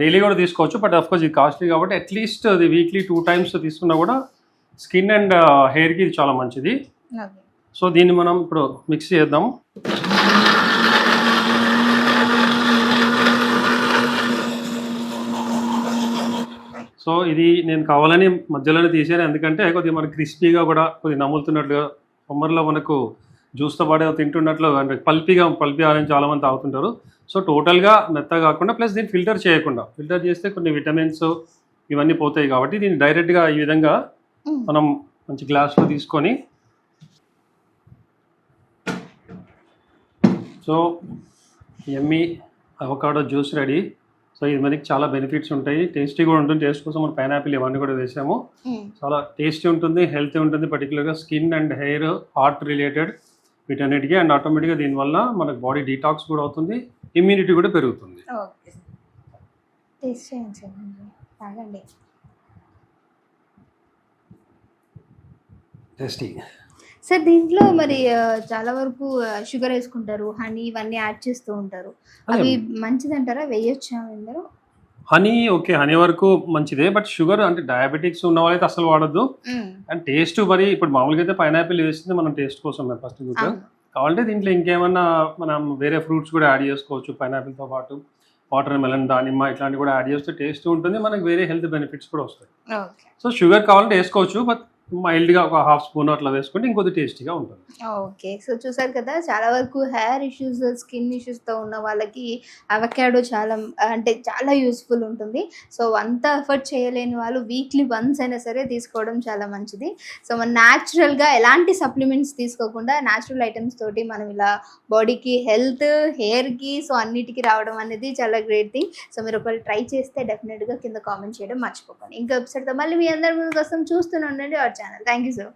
Daily కూడా తీసుకోవచ్చు, but of course ఇది కాస్ట్లీ కాబట్టి అట్లీస్ట్ అది వీక్లీ 2 times తీసుకున్నా కూడా స్కిన్ అండ్ హెయిర్కి ఇది చాలా మంచిది. ఓకే. సో దీన్ని మనం ఇప్పుడు మిక్స్ చేద్దాం. సో ఇది నేను కావాలని మధ్యలోనే తీసాను, ఎందుకంటే కొద్దిగా మనకి క్రిస్పీగా కూడా కొద్దిగా నములుతున్నట్లుగా, సమ్మర్లో మనకు జ్యూస్తో పాటు తింటున్నట్లు అంటే పల్పీ ఆరెంజ్ చాలామంది తాగుతుంటారు. సో టోటల్గా మెత్తగా కాకుండా ప్లస్ దీన్ని ఫిల్టర్ చేయకుండా, ఫిల్టర్ చేస్తే కొన్ని విటమిన్స్ ఇవన్నీ పోతాయి కాబట్టి దీన్ని డైరెక్ట్గా ఈ విధంగా మనం మంచి గ్లాస్లో తీసుకొని, so Emmy avocado juice ready. So ఇది మనకి చాలా బెనిఫిట్స్ ఉంటాయి, టేస్టీ కూడా ఉంటుంది. టేస్ట్ కోసం మనం పైనాపిల్ ఇవన్నీ కూడా వేసాము. చాలా టేస్టీ ఉంటుంది, హెల్తీ ఉంటుంది, పర్టికులర్గా skin and hair, heart related వీటన్నిటికీ. అండ్ ఆటోమేటిక్గా దీనివల్ల మనకు బాడీ డీటాక్స్ కూడా అవుతుంది, ఇమ్యూనిటీ కూడా పెరుగుతుంది. ఓకే, టేస్ట్ చేయండి, తాగండి. టేస్టీ. సార్ దీంట్లో మరి చాలా వరకు షుగర్ వేసుకుంటారు, హనీ ఇవన్నీ యాడ్ చేస్తూ ఉంటారు. అవి మంచిదంటారా? వేయొచ్చా అందరూ? హనీ ఓకే, హనీ వరకు మంచిదే, బట్ షుగర్ అంటే డయాబెటిక్స్ ఉన్న వాళ్ళైతే అసలు వాడద్దు. అండ్ టేస్ట్ మరి ఇప్పుడు మామూలుగా అయితే పైనాపిల్ వేసింది మనం టేస్ట్ కోసం ఫస్ట్. కావాలంటే దీంట్లో ఇంకేమన్నా మనం వేరే ఫ్రూట్స్ కూడా యాడ్ చేసుకోవచ్చు, పైనాపిల్తో పాటు వాటర్ మెలన్, దానిమ్మ ఇట్లాంటివి కూడా యాడ్ చేస్తే టేస్ట్ ఉంటుంది, మనకి వేరే హెల్త్ బెనిఫిట్స్ కూడా వస్తాయి. సో షుగర్ కావాలంటే వేసుకోవచ్చు, బట్ మైల్డ్గా ఒక 1/2 స్పూన్ అట్లా వేసుకుంటే ఇంకొద్ది టేస్టీగా ఉంటుంది. ఓకే, సో చూసారు కదా, చాలా వరకు హెయిర్ ఇష్యూస్, స్కిన్ ఇష్యూస్తో ఉన్న వాళ్ళకి అవకాడో చాలా యూస్ఫుల్ ఉంటుంది. సో అంత ఎఫర్ట్ చేయలేని వాళ్ళు వీక్లీ వన్స్ అయినా సరే తీసుకోవడం చాలా మంచిది. సో మన న్యాచురల్గా ఎలాంటి సప్లిమెంట్స్ తీసుకోకుండా న్యాచురల్ ఐటమ్స్ తోటి మనం ఇలా బాడీకి హెల్త్, హెయిర్కి, సో అన్నిటికీ రావడం అనేది చాలా గ్రేట్ థింగ్. సో మీరు ఒకవేళ ట్రై చేస్తే డెఫినెట్గా కింద కామెంట్ చేయడం మర్చిపోకండి. ఇంకో ఎపిసోడ్తో మళ్ళీ మీ అందరి ముందు కోసం చూస్తూనే ఉండండి our channel. Thank you sir.